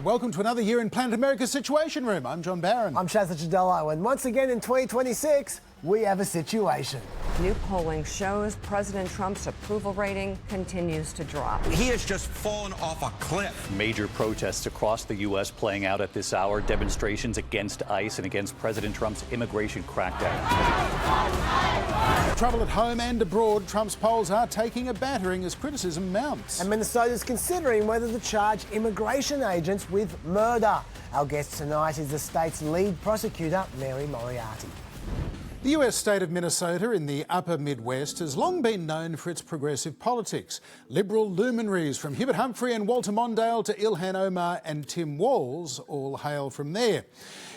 welcome to another year in Planet America's Situation Room. I'm John Barron. I'm Licciardello, and once again in 2026, we have a situation. New polling shows President Trump's approval rating continues to drop. He has just fallen off a cliff. Major protests across the U.S. playing out at this hour. Demonstrations against ICE and against President Trump's immigration crackdown. Trouble at home and abroad, Trump's polls are taking a battering as criticism mounts. And Minnesota's considering whether to charge immigration agents with murder. Our guest tonight is the state's lead prosecutor, Mary Moriarty. The US state of Minnesota in the upper Midwest has long been known for its progressive politics. Liberal luminaries from Hubert Humphrey and Walter Mondale to Ilhan Omar and Tim Walz all hail from there.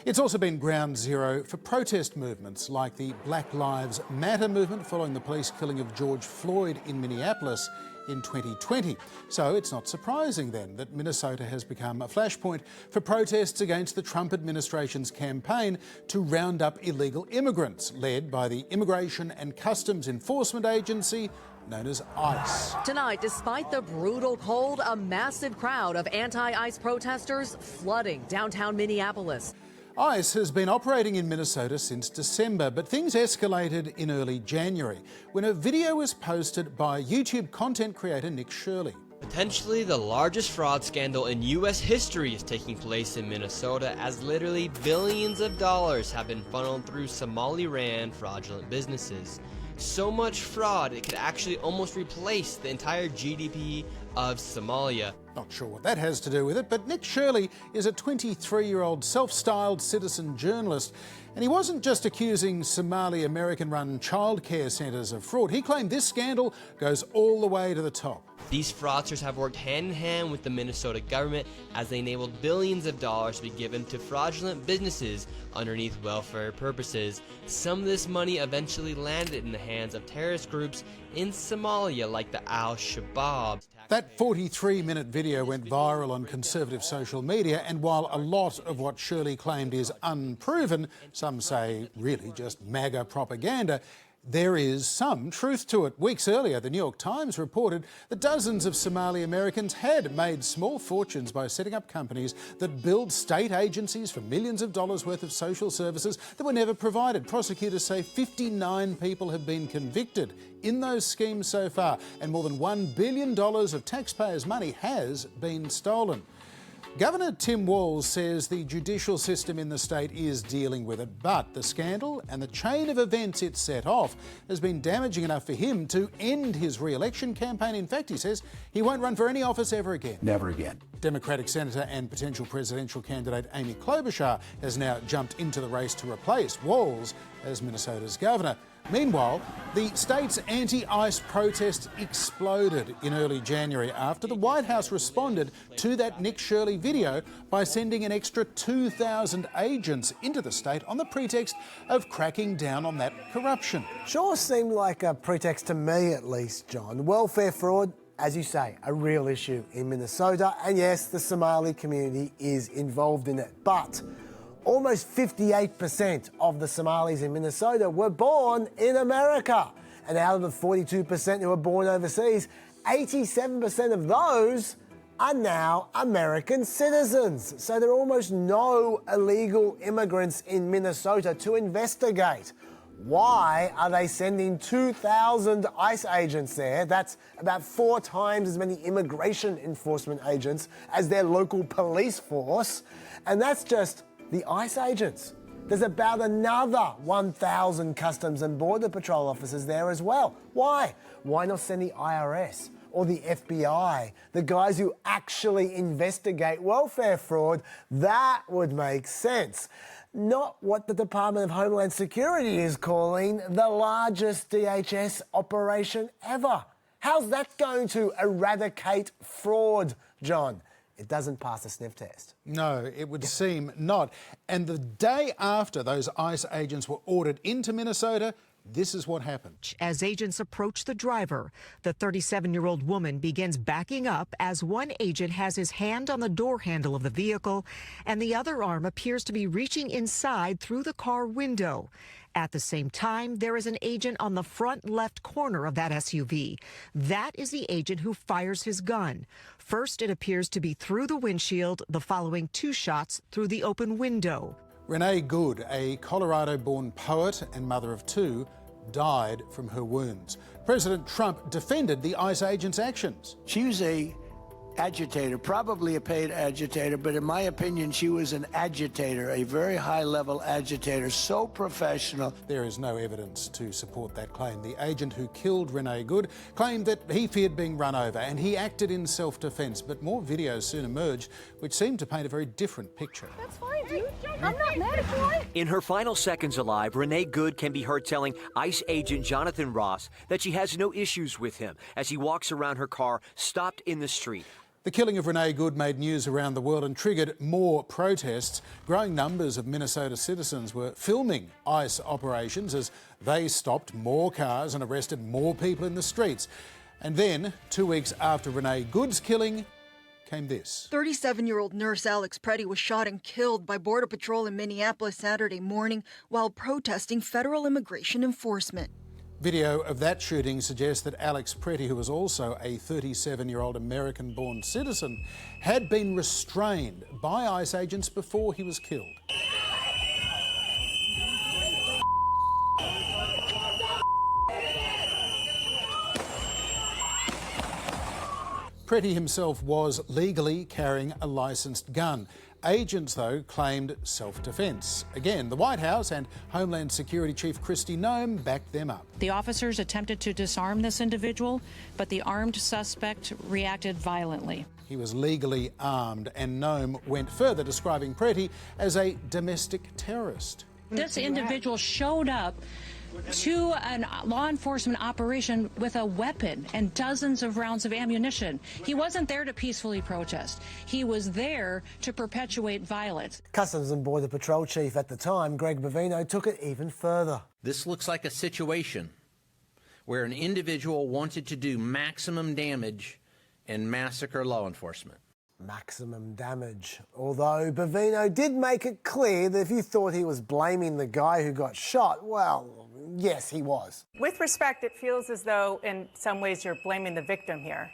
It's also been ground zero for protest movements like the Black Lives Matter movement following the police killing of George Floyd in Minneapolis in 2020. So it's not surprising then that Minnesota has become a flashpoint for protests against the Trump administration's campaign to round up illegal immigrants, led by the Immigration and Customs Enforcement Agency, known as ICE. Tonight, despite the brutal cold, a massive crowd of anti-ICE protesters flooding downtown Minneapolis. ICE has been operating in Minnesota since December, but things escalated in early January when a video was posted by YouTube content creator Nick Shirley. Potentially the largest fraud scandal in U.S. history is taking place in Minnesota, as literally billions of dollars have been funneled through Somali-ran fraudulent businesses. So much fraud it could actually almost replace the entire GDP of Somalia. Not sure what that has to do with it, but Nick Shirley is a 23-year-old self-styled citizen journalist, and he wasn't just accusing Somali American-run childcare centres of fraud. He claimed this scandal goes all the way to the top. These fraudsters have worked hand in hand with the Minnesota government as they enabled billions of dollars to be given to fraudulent businesses underneath welfare purposes. Some of this money eventually landed in the hands of terrorist groups in Somalia like the Al-Shabaab. That 43-minute video went viral on conservative social media, and while a lot of what Shirley claimed is unproven, some say really just MAGA propaganda, there is some truth to it. Weeks earlier, the New York Times reported that dozens of Somali Americans had made small fortunes by setting up companies that billed state agencies for millions of dollars worth of social services that were never provided. Prosecutors say 59 people have been convicted in those schemes so far, and more than $1 billion of taxpayers' money has been stolen. Governor Tim Walz says the judicial system in the state is dealing with it, but the scandal and the chain of events it set off has been damaging enough for him to end his re-election campaign. In fact, he says he won't run for any office ever again. Never again. Democratic Senator and potential presidential candidate Amy Klobuchar has now jumped into the race to replace Walz as Minnesota's governor. Meanwhile, the state's anti-ICE protest exploded in early January after the White House responded to that Nick Shirley video by sending an extra 2,000 agents into the state on the pretext of cracking down on that corruption. Sure seemed like a pretext to me, at least, John. Welfare fraud, as you say, a real issue in Minnesota, and yes, the Somali community is involved in it. But almost 58% of the Somalis in Minnesota were born in America. And out of the 42% who were born overseas, 87% of those are now American citizens. So there are almost no illegal immigrants in Minnesota to investigate. Why are they sending 2,000 ICE agents there? That's about 4 times as many immigration enforcement agents as their local police force. And that's just the ICE agents. There's about another 1,000 Customs and Border Patrol officers there as well. Why? Why not send the IRS or the FBI, the guys who actually investigate welfare fraud? That would make sense. Not what the Department of Homeland Security is calling the largest DHS operation ever. How's that going to eradicate fraud, John? It doesn't pass the sniff test. No, it would seem not. And the day after those ICE agents were ordered into Minnesota, This is what happened. As agents approach the driver, the 37-year-old woman begins backing up as one agent has his hand on the door handle of the vehicle and the other arm appears to be reaching inside through the car window. At the same time, there is an agent on the front left corner of that SUV. That is the agent who fires his gun. First, it appears to be through the windshield, the following 2 shots through the open window. Renee Good, a Colorado-born poet and mother of 2, died from her wounds. President Trump defended the ICE agent's actions. She was a agitator, probably a paid agitator, but in my opinion, she was an agitator, a very high-level agitator, so professional. There is no evidence to support that claim. The agent who killed Renee Good claimed that he feared being run over and he acted in self-defence, but more videos soon emerged which seemed to paint a very different picture. That's fine, dude. I'm not mad at you. In her final seconds alive, Renee Good can be heard telling ICE agent Jonathan Ross that she has no issues with him as he walks around her car stopped in the street. The killing of Renee Good made news around the world and triggered more protests. Growing numbers of Minnesota citizens were filming ICE operations as they stopped more cars and arrested more people in the streets. And then, 2 weeks after Renee Good's killing, came this. 37-year-old nurse Alex Pretti was shot and killed by Border Patrol in Minneapolis Saturday morning while protesting federal immigration enforcement. Video of that shooting suggests that Alex Pretti, who was also a 37-year-old American-born citizen, had been restrained by ICE agents before he was killed. Pretti himself was legally carrying a licensed gun. Agents, though, claimed self-defence. Again, the White House and Homeland Security Chief Kristi Noem backed them up. The officers attempted to disarm this individual, but the armed suspect reacted violently. He was legally armed, and Noem went further, describing Pretti as a domestic terrorist. This individual showed up to a law enforcement operation with a weapon and dozens of rounds of ammunition. He wasn't there to peacefully protest. He was there to perpetuate violence. Customs and Border Patrol Chief at the time, Greg Bovino, took it even further. This looks like a situation where an individual wanted to do maximum damage and massacre law enforcement. Maximum damage. Although Bovino did make it clear that if you thought he was blaming the guy who got shot, well, yes, he was. With respect, it feels as though in some ways you're blaming the victim here.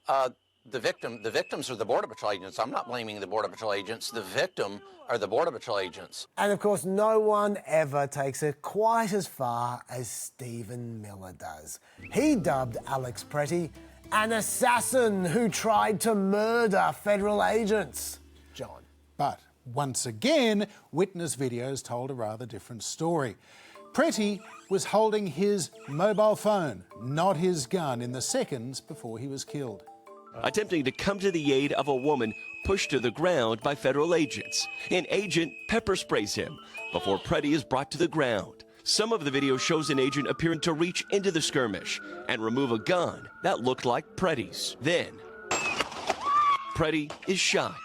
The victims are the Border Patrol agents. I'm not blaming the Border Patrol agents. The victim are the Border Patrol agents. And of course, no one ever takes it quite as far as Stephen Miller does. He dubbed Alex Pretti an assassin who tried to murder federal agents. John. But once again, witness videos told a rather different story. Pretti was holding his mobile phone, not his gun, in the seconds before he was killed. Attempting to come to the aid of a woman pushed to the ground by federal agents. An agent pepper sprays him before Pretti is brought to the ground. Some of the video shows an agent appearing to reach into the skirmish and remove a gun that looked like Pretti's. Then, Pretti is shot.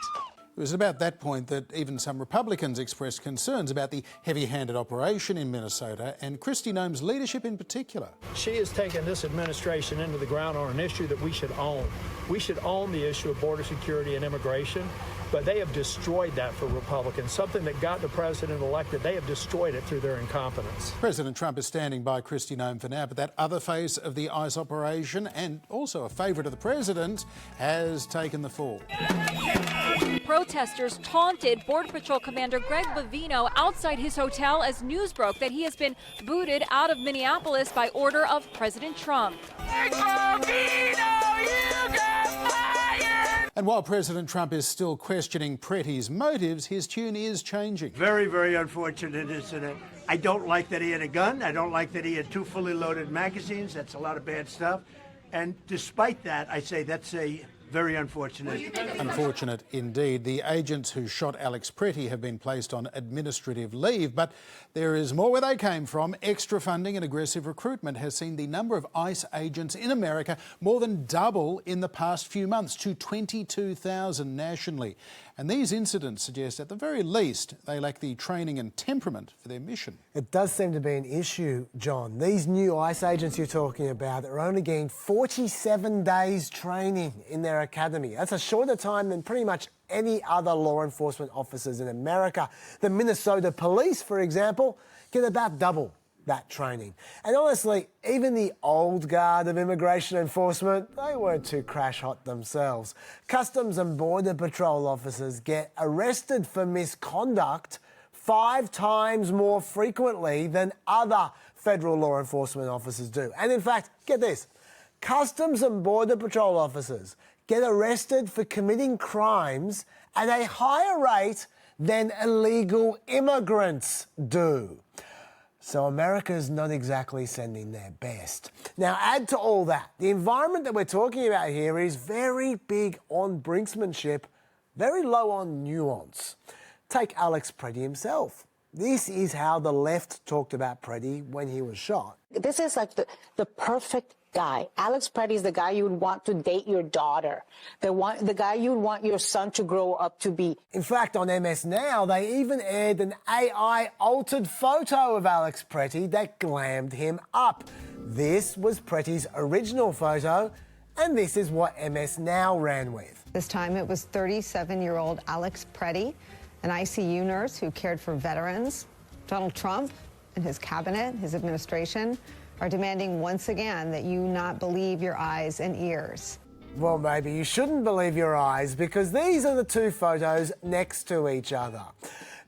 It was about that point that even some Republicans expressed concerns about the heavy-handed operation in Minnesota and Kristi Noem's leadership in particular. She has taken this administration into the ground on an issue that we should own. We should own the issue of border security and immigration, but they have destroyed that for Republicans. Something that got the president elected, they have destroyed it through their incompetence. President Trump is standing by Kristi Noem for now, but that other face of the ICE operation, and also a favourite of the president, has taken the fall. Protesters taunted Border Patrol Commander Greg Bovino outside his hotel as news broke that he has been booted out of Minneapolis by order of President Trump. And while President Trump is still questioning Pretti's motives, his tune is changing. Very, very unfortunate incident. I don't like that he had a gun. I don't like that he had 2 fully loaded magazines. That's a lot of bad stuff. And despite that, I say that's a very unfortunate. Unfortunate indeed. The agents who shot Alex Pretti have been placed on administrative leave, but there is more where they came from. Extra funding and aggressive recruitment has seen the number of ICE agents in America more than double in the past few months to 22,000 nationally. And these incidents suggest, at the very least, they lack the training and temperament for their mission. It does seem to be an issue, John. These new ICE agents you're talking about are only getting 47 days training in their academy. That's a shorter time than pretty much any other law enforcement officers in America. The Minnesota police, for example, get about double that training. And honestly, even the old guard of immigration enforcement, they weren't too crash hot themselves. Customs and Border Patrol officers get arrested for misconduct 5 times more frequently than other federal law enforcement officers do. And in fact, get this, Customs and Border Patrol officers get arrested for committing crimes at a higher rate than illegal immigrants do. So America's not exactly sending their best. Now, add to all that, the environment that we're talking about here is very big on brinksmanship, very low on nuance. Take Alex Pretti himself. This is how the left talked about Pretti when he was shot. This is like the perfect guy. Alex Pretti is the guy you would want to date your daughter, the guy you would want your son to grow up to be. In fact, on MS Now, they even aired an AI-altered photo of Alex Pretti that glammed him up. This was Pretti's original photo, and this is what MS Now ran with. This time it was 37-year-old Alex Pretti, an ICU nurse who cared for veterans. Donald Trump and his cabinet, his administration, are demanding once again that you not believe your eyes and ears. Well, maybe you shouldn't believe your eyes, because these are the two photos next to each other.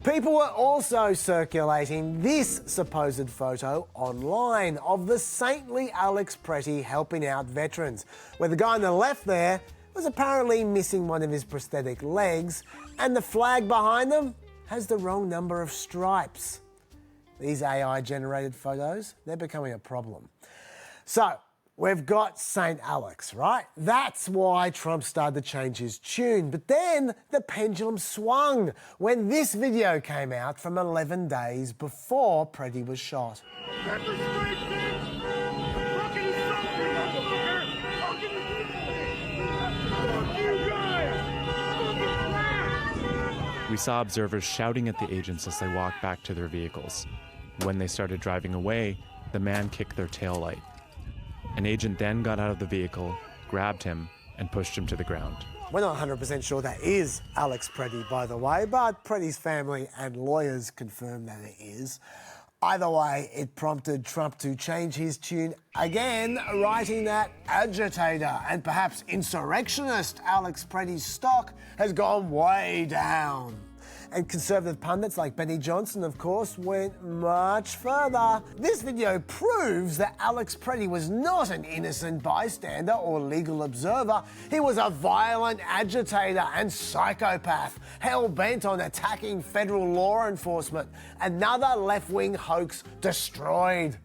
People were also circulating this supposed photo online of the saintly Alex Pretti helping out veterans, where the guy on the left there was apparently missing one of his prosthetic legs, and the flag behind them has the wrong number of stripes. These AI-generated photos, they're becoming a problem. So, we've got St. Alex, right? That's why Trump started to change his tune. But then the pendulum swung when this video came out from 11 days before Pretti was shot. We saw observers shouting at the agents as they walked back to their vehicles. When they started driving away, the man kicked their taillight. An agent then got out of the vehicle, grabbed him, and pushed him to the ground. We're not 100% sure that is Alex Pretti, by the way, but Pretti's family and lawyers confirm that it is. Either way, it prompted Trump to change his tune again, writing that agitator and perhaps insurrectionist Alex Pretti's stock has gone way down. And conservative pundits like Benny Johnson, of course, went much further. This video proves that Alex Pretti was not an innocent bystander or legal observer. He was a violent agitator and psychopath, hell-bent on attacking federal law enforcement. Another left-wing hoax destroyed.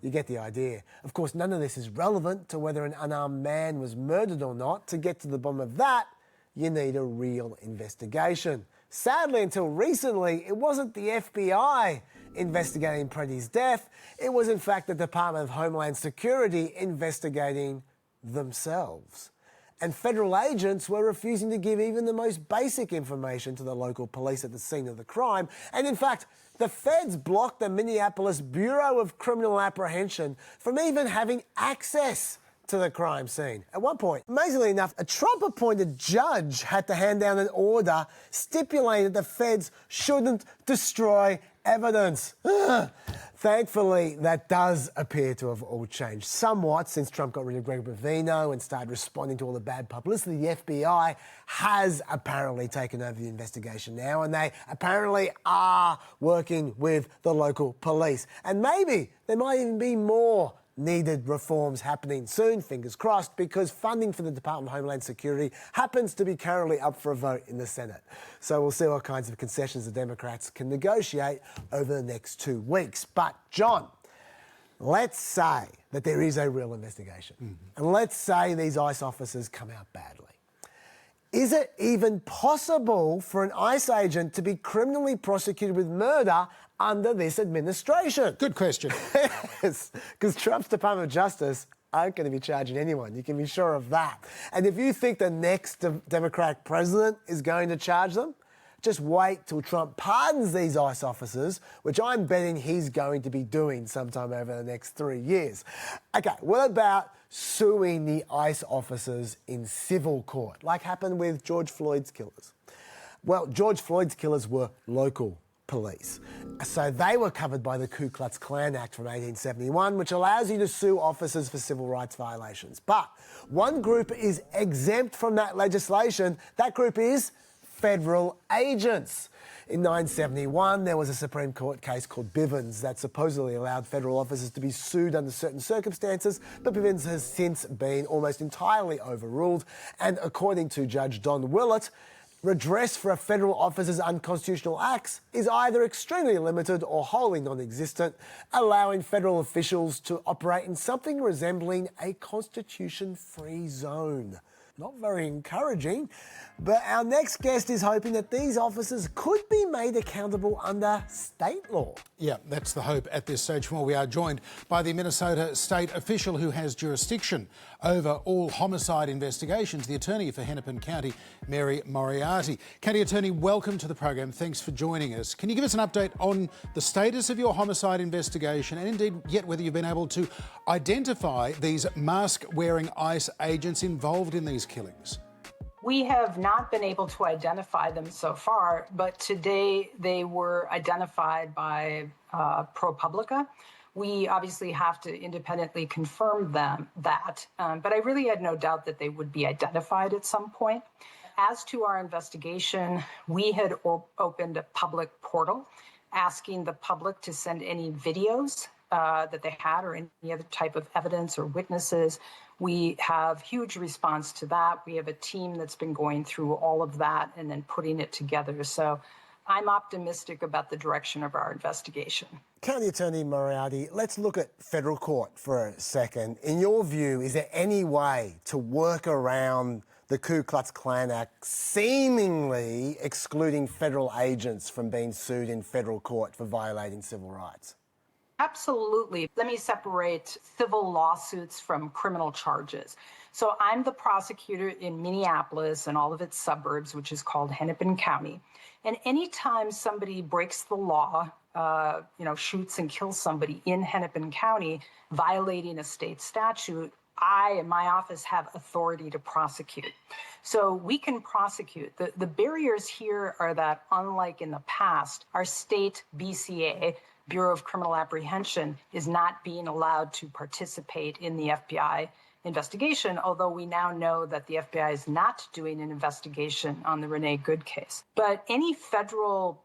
You get the idea. Of course, none of this is relevant to whether an unarmed man was murdered or not. To get to the bottom of that, you need a real investigation. Sadly, until recently, it wasn't the FBI investigating Pretti's death. It was, in fact, the Department of Homeland Security investigating themselves. And federal agents were refusing to give even the most basic information to the local police at the scene of the crime. And in fact, the feds blocked the Minneapolis Bureau of Criminal Apprehension from even having access to the crime scene. At one point, amazingly enough, a Trump-appointed judge had to hand down an order stipulating that the feds shouldn't destroy evidence. Thankfully, that does appear to have all changed somewhat since Trump got rid of Greg Bovino and started responding to all the bad publicity. The FBI has apparently taken over the investigation now, and they apparently are working with the local police. And maybe there might even be more needed reforms happening soon, fingers crossed, because funding for the Department of Homeland Security happens to be currently up for a vote in the Senate. So we'll see what kinds of concessions the Democrats can negotiate over the next 2 weeks. But, John, let's say that there is a real investigation, and let's say these ICE officers come out badly. Is it even possible for an ICE agent to be criminally prosecuted with murder under this administration? Good question. Yes, because Trump's Department of Justice aren't going to be charging anyone. You can be sure of that. And if you think the next Democratic president is going to charge them, just wait till Trump pardons these ICE officers, which I'm betting he's going to be doing sometime over the next 3 years. Okay, what about suing the ICE officers in civil court, like happened with George Floyd's killers? Well, George Floyd's killers were local police. So they were covered by the Ku Klux Klan Act from 1871, which allows you to sue officers for civil rights violations. But one group is exempt from that legislation. That group is federal agents. In 1971, there was a Supreme Court case called Bivens that supposedly allowed federal officers to be sued under certain circumstances, but Bivens has since been almost entirely overruled. And according to Judge Don Willett, redress for a federal officer's unconstitutional acts is either extremely limited or wholly non-existent, allowing federal officials to operate in something resembling a constitution-free zone. Not very encouraging, but our next guest is hoping that these officers could be made accountable under state law. Yeah, that's the hope at this stage. Well, we are joined by the Minnesota state official who has jurisdiction over all homicide investigations, the attorney for Hennepin County, Mary Moriarty. County Attorney, welcome to the program. Thanks for joining us. Can you give us an update on the status of your homicide investigation and indeed yet whether you've been able to identify these mask-wearing ICE agents involved in these killings? We have not been able to identify them so far, but today they were identified by ProPublica. We obviously have to independently confirm that, but I really had no doubt that they would be identified at some point. As to our investigation, we had opened a public portal asking the public to send any videos that they had or any other type of evidence or witnesses. We have huge response to that. We have a team that's been going through all of that and then putting it together. So I'm optimistic about the direction of our investigation. County Attorney Moriarty, let's look at federal court for a second. In your view, is there any way to work around the Ku Klux Klan Act seemingly excluding federal agents from being sued in federal court for violating civil rights? Absolutely. Let me separate civil lawsuits from criminal charges. So I'm the prosecutor in Minneapolis and all of its suburbs, which is called Hennepin County. And anytime somebody breaks the law, shoots and kills somebody in Hennepin County, violating a state statute, I and my office have authority to prosecute. So we can prosecute. The barriers here are that, unlike in the past, our state BCA, Bureau of Criminal Apprehension, is not being allowed to participate in the FBI investigation, although we now know that the FBI is not doing an investigation on the Renee Good case. But any federal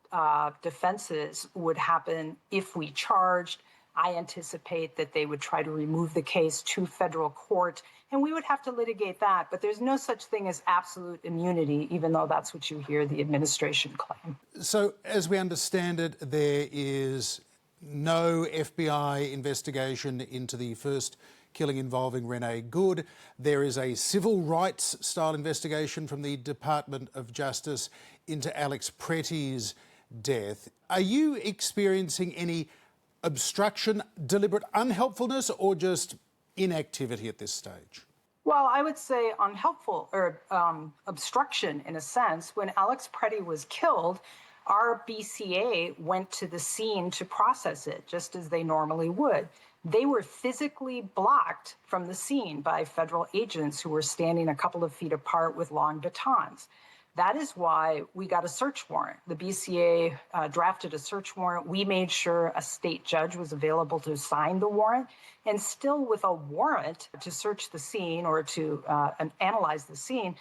defenses would happen if we charged. I anticipate that they would try to remove the case to federal court, and we would have to litigate that. But there's no such thing as absolute immunity, even though that's what you hear the administration claim. So, as we understand it, there is no FBI investigation into the first killing involving Renee Good. There is a civil rights style investigation from the Department of Justice into Alex Pretti's death. Are you experiencing any obstruction, deliberate unhelpfulness, or just inactivity at this stage? Well, I would say unhelpful or obstruction in a sense. When Alex Pretti was killed, our BCA went to the scene to process it, just as they normally would. They were physically blocked from the scene by federal agents who were standing a couple of feet apart with long batons. That is why we got a search warrant. The BCA drafted a search warrant. We made sure a state judge was available to sign the warrant. And still with a warrant to search the scene or to analyze the scene,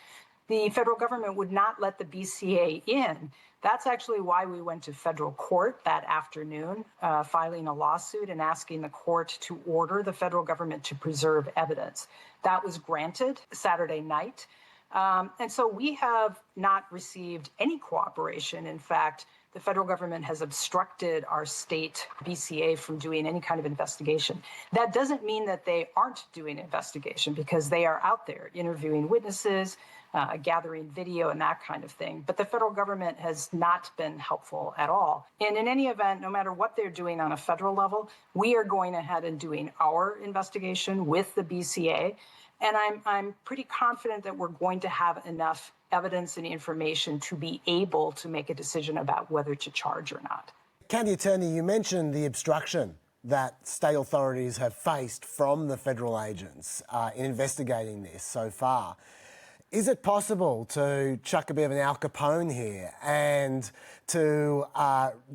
the federal government would not let the BCA in. That's actually why we went to federal court that afternoon, filing a lawsuit and asking the court to order the federal government to preserve evidence. That was granted Saturday night. And so we have not received any cooperation. In fact, the federal government has obstructed our state BCA from doing any kind of investigation. That doesn't mean that they aren't doing investigation, because they are out there interviewing witnesses, gathering video and that kind of thing. But the federal government has not been helpful at all. And in any event, no matter what they're doing on a federal level, we are going ahead and doing our investigation with the BCA. And I'm pretty confident that we're going to have enough evidence and information to be able to make a decision about whether to charge or not. County Attorney, you mentioned the obstruction that state authorities have faced from the federal agents in investigating this so far. Is it possible to chuck a bit of an Al Capone here and to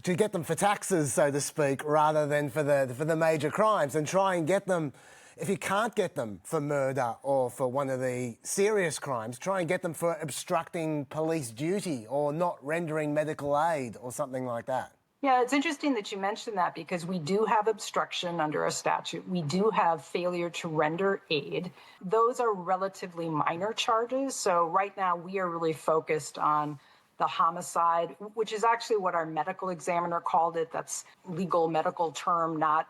get them for taxes, so to speak, rather than for the major crimes, and try and get them, if you can't get them for murder or for one of the serious crimes, try and get them for obstructing police duty or not rendering medical aid or something like that? Yeah, it's interesting that you mentioned that because we do have obstruction under a statute. We do have failure to render aid. Those are relatively minor charges. So right now we are really focused on the homicide, which is actually what our medical examiner called it. That's legal medical term, not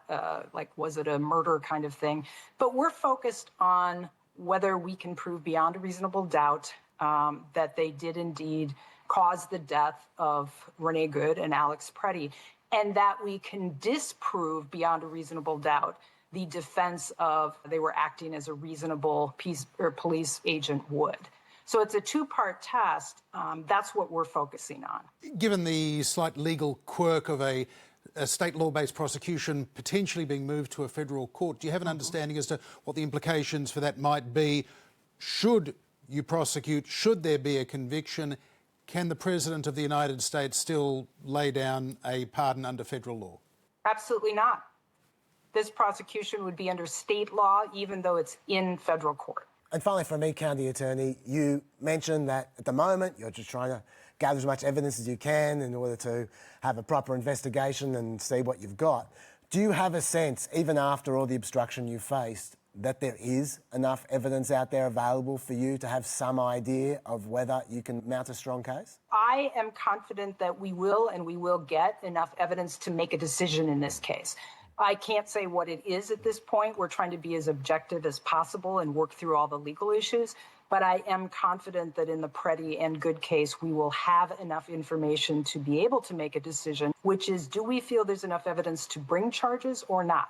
like was it a murder kind of thing. But we're focused on whether we can prove beyond a reasonable doubt that they did indeed cause the death of Renee Good and Alex Pretti, and that we can disprove beyond a reasonable doubt the defense of they were acting as a reasonable police agent would. So it's a two-part test. That's what we're focusing on. Given the slight legal quirk of a state law-based prosecution potentially being moved to a federal court, do you have an understanding as to what the implications for that might be? Should you prosecute? Should there be a conviction? Can the President of the United States still lay down a pardon under federal law? Absolutely not. This prosecution would be under state law, even though it's in federal court. And finally, from me, County Attorney, you mentioned that at the moment you're just trying to gather as much evidence as you can in order to have a proper investigation and see what you've got. Do you have a sense, even after all the obstruction you faced, that there is enough evidence out there available for you to have some idea of whether you can mount a strong case? I am confident that we will get enough evidence to make a decision in this case. I can't say what it is at this point. We're trying to be as objective as possible and work through all the legal issues. But I am confident that in the Pretti and Good case, we will have enough information to be able to make a decision, which is, do we feel there's enough evidence to bring charges or not?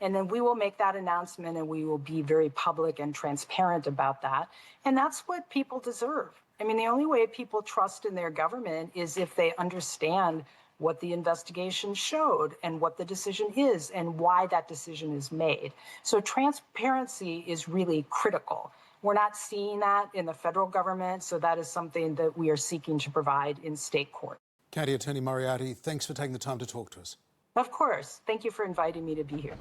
And then we will make that announcement and we will be very public and transparent about that. And that's what people deserve. I mean, the only way people trust in their government is if they understand what the investigation showed and what the decision is and why that decision is made. So transparency is really critical. We're not seeing that in the federal government, so that is something that we are seeking to provide in state court. County Attorney Moriarty, thanks for taking the time to talk to us. Of course. Thank you for inviting me to be here.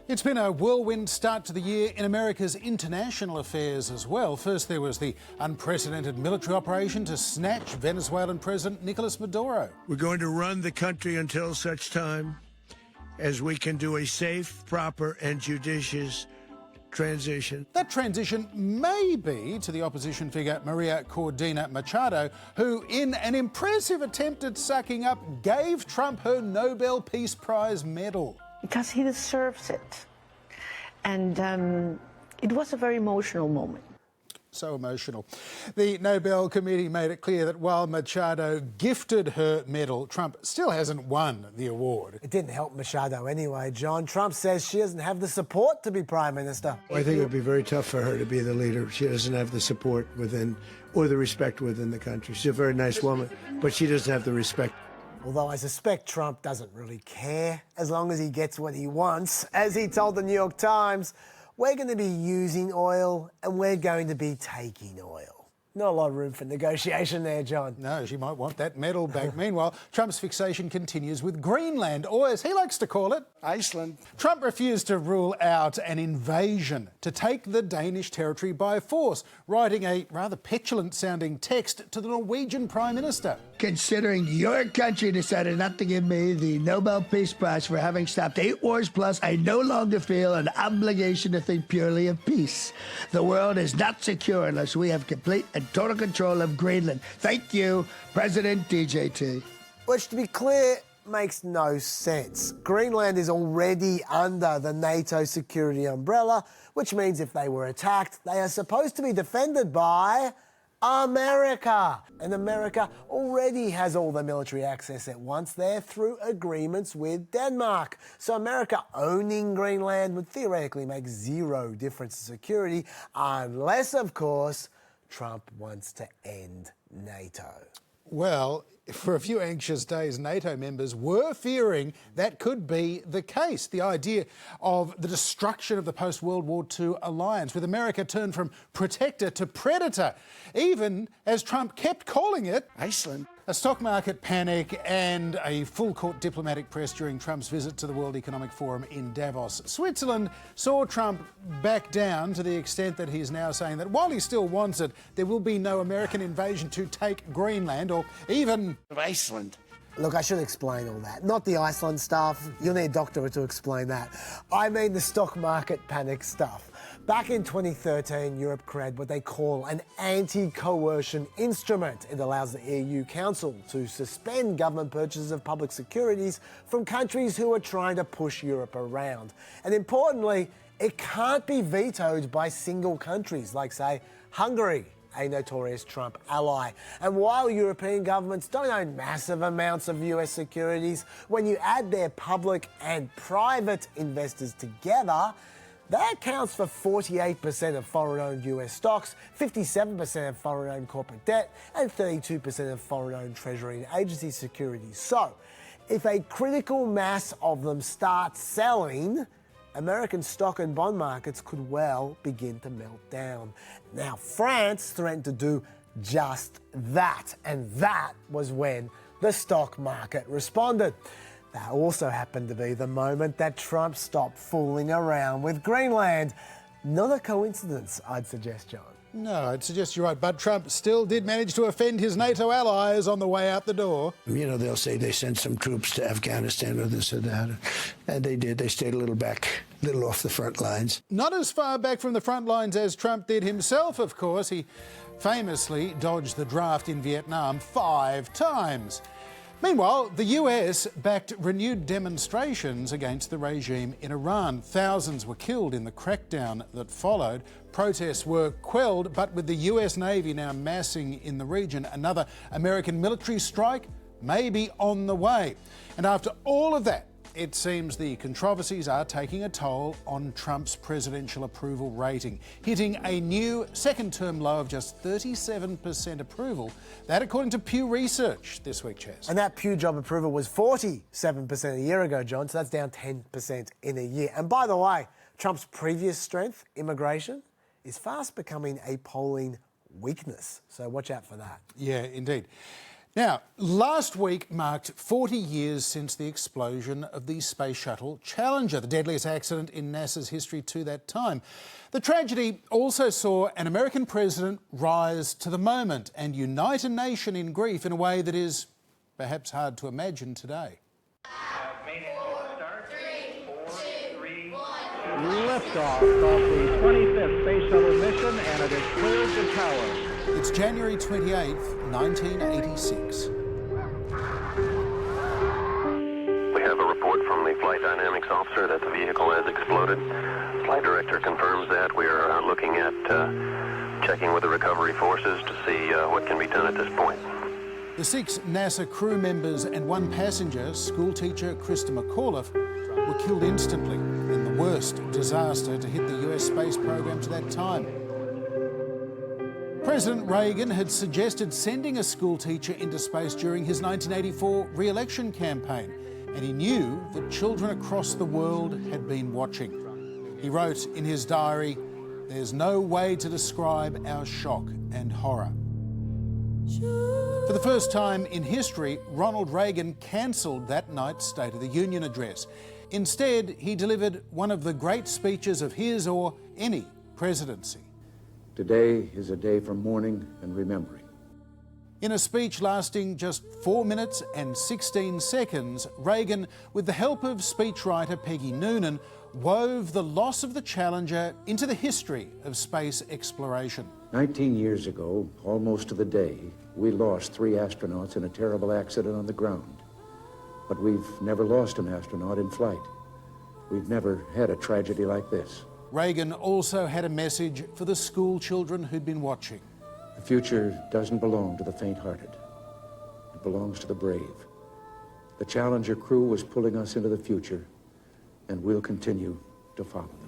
It's been a whirlwind start to the year in America's international affairs as well. First, there was the unprecedented military operation to snatch Venezuelan President Nicolas Maduro. We're going to run the country until such time as we can do a safe, proper, and judicious transition. That transition may be to the opposition figure Maria Corina Machado, who, in an impressive attempt at sucking up, gave Trump her Nobel Peace Prize medal. Because he deserves it. And it was a very emotional moment. So emotional. The Nobel Committee made it clear that while Machado gifted her medal, Trump still hasn't won the award. It didn't help Machado anyway, John. Trump says she doesn't have the support to be Prime Minister. I think it would be very tough for her to be the leader. She doesn't have the support within, or the respect within the country. She's a very nice woman, but she doesn't have the respect. Although I suspect Trump doesn't really care as long as he gets what he wants. As he told the New York Times, we're going to be using oil and we're going to be taking oil. Not a lot of room for negotiation there, John. No, she might want that medal back. Meanwhile, Trump's fixation continues with Greenland, or as he likes to call it, Iceland. Trump refused to rule out an invasion to take the Danish territory by force, writing a rather petulant-sounding text to the Norwegian Prime Minister. Considering your country decided not to give me the Nobel Peace Prize for having stopped 8 wars plus, I no longer feel an obligation to think purely of peace. The world is not secure unless we have complete and total control of Greenland. Thank you, President DJT. Which, to be clear, makes no sense. Greenland is already under the NATO security umbrella, which means if they were attacked, they are supposed to be defended by America. And America already has all the military access at once there through agreements with Denmark. So America owning Greenland would theoretically make zero difference to security, unless, of course, Trump wants to end NATO. Well, for a few anxious days, NATO members were fearing that could be the case. The idea of the destruction of the post-World War II alliance, with America turned from protector to predator, even as Trump kept calling it Iceland. A stock market panic and a full-court diplomatic press during Trump's visit to the World Economic Forum in Davos, Switzerland, saw Trump back down to the extent that he's now saying that while he still wants it, there will be no American invasion to take Greenland or even Iceland. Look, I should explain all that. Not the Iceland stuff. You'll need a doctor to explain that. I mean the stock market panic stuff. Back in 2013, Europe created what they call an anti-coercion instrument. It allows the EU Council to suspend government purchases of public securities from countries who are trying to push Europe around. And importantly, it can't be vetoed by single countries like, say, Hungary, a notorious Trump ally. And while European governments don't own massive amounts of US securities, when you add their public and private investors together, that accounts for 48% of foreign-owned US stocks, 57% of foreign-owned corporate debt, and 32% of foreign-owned Treasury and agency securities. So, if a critical mass of them start selling, American stock and bond markets could well begin to melt down. Now, France threatened to do just that, and that was when the stock market responded. That also happened to be the moment that Trump stopped fooling around with Greenland. Not a coincidence, I'd suggest, John. No, I'd suggest you're right, but Trump still did manage to offend his NATO allies on the way out the door. You know, they'll say they sent some troops to Afghanistan or this or that, and they did. They stayed a little off the front lines. Not as far back from the front lines as Trump did himself, of course. He famously dodged the draft in Vietnam 5 times. Meanwhile, the US backed renewed demonstrations against the regime in Iran. Thousands were killed in the crackdown that followed. Protests were quelled, but with the US Navy now massing in the region, another American military strike may be on the way. And after all of that, it seems the controversies are taking a toll on Trump's presidential approval rating, hitting a new second-term low of just 37% approval. That, according to Pew Research this week, Chaz. And that Pew job approval was 47% a year ago, John, so that's down 10% in a year. And by the way, Trump's previous strength, immigration, is fast becoming a polling weakness. So watch out for that. Yeah, indeed. Now, last week marked 40 years since the explosion of the Space Shuttle Challenger, the deadliest accident in NASA's history to that time. The tragedy also saw an American president rise to the moment and unite a nation in grief in a way that is perhaps hard to imagine today. Liftoff of the 25th Space Shuttle mission, and it is cleared the tower. It's January 28th, 1986. We have a report from the flight dynamics officer that the vehicle has exploded. Flight director confirms that. We are looking at checking with the recovery forces to see what can be done at this point. The 6 NASA crew members and 1 passenger, schoolteacher Krista McAuliffe, were killed instantly in the worst disaster to hit the US space program to that time. President Reagan had suggested sending a schoolteacher into space during his 1984 re-election campaign, and he knew that children across the world had been watching. He wrote in his diary, "There's no way to describe our shock and horror." For the first time in history, Ronald Reagan cancelled that night's State of the Union address. Instead, he delivered one of the great speeches of his or any presidency. Today is a day for mourning and remembering. In a speech lasting just 4 minutes and 16 seconds, Reagan, with the help of speechwriter Peggy Noonan, wove the loss of the Challenger into the history of space exploration. 19 years ago, almost to the day, we lost 3 astronauts in a terrible accident on the ground. But we've never lost an astronaut in flight. We've never had a tragedy like this. Reagan also had a message for the school children who'd been watching. The future doesn't belong to the faint-hearted. It belongs to the brave. The Challenger crew was pulling us into the future, and we'll continue to follow them.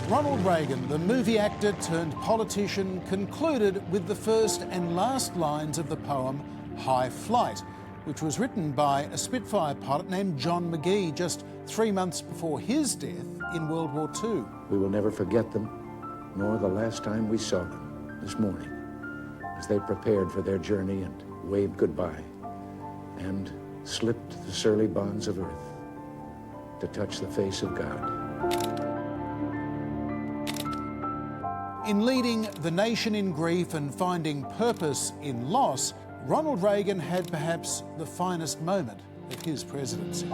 Ronald Reagan, the movie actor turned politician, concluded with the first and last lines of the poem High Flight, which was written by a Spitfire pilot named John McGee just 3 months before his death in World War II. We will never forget them, nor the last time we saw them this morning, as they prepared for their journey and waved goodbye and slipped the surly bonds of earth to touch the face of God. In leading the nation in grief and finding purpose in loss, Ronald Reagan had perhaps the finest moment of his presidency.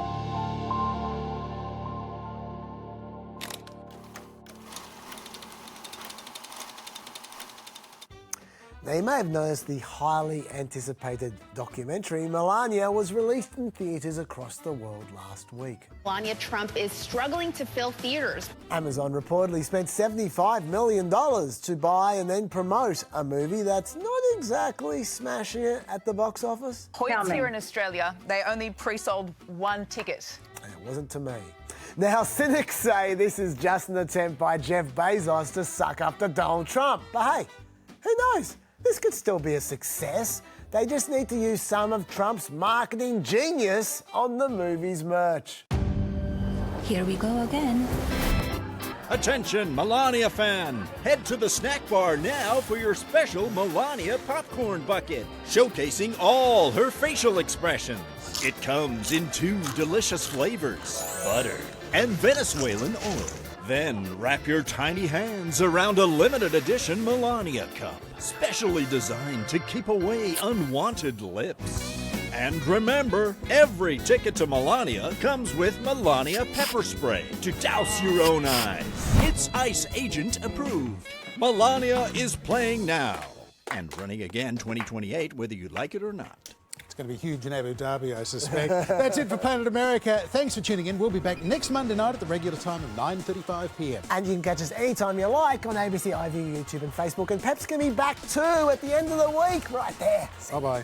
Now, you may have noticed the highly anticipated documentary Melania was released in theatres across the world last week. Melania Trump is struggling to fill theaters. Amazon reportedly spent $75 million to buy and then promote a movie that's not exactly smashing it at the box office. Points here in Australia, they only pre-sold 1 ticket. It wasn't to me. Now, cynics say this is just an attempt by Jeff Bezos to suck up to Donald Trump. But hey, who knows? This could still be a success. They just need to use some of Trump's marketing genius on the movie's merch. Here we go again. Attention, Melania fan! Head to the snack bar now for your special Melania popcorn bucket, showcasing all her facial expressions. It comes in 2 delicious flavors, butter and Venezuelan oil. Then wrap your tiny hands around a limited edition Melania cup, specially designed to keep away unwanted lips. And remember, every ticket to Melania comes with Melania pepper spray to douse your own eyes. It's ICE agent approved. Melania is playing now and running again 2028, whether you like it or not. It's going to be huge in Abu Dhabi, I suspect. That's it for Planet America. Thanks for tuning in. We'll be back next Monday night at the regular time of 9:35 p.m. And you can catch us anytime you like on ABC iView, YouTube and Facebook. And Pep's going to be back too at the end of the week, right there. Bye-bye.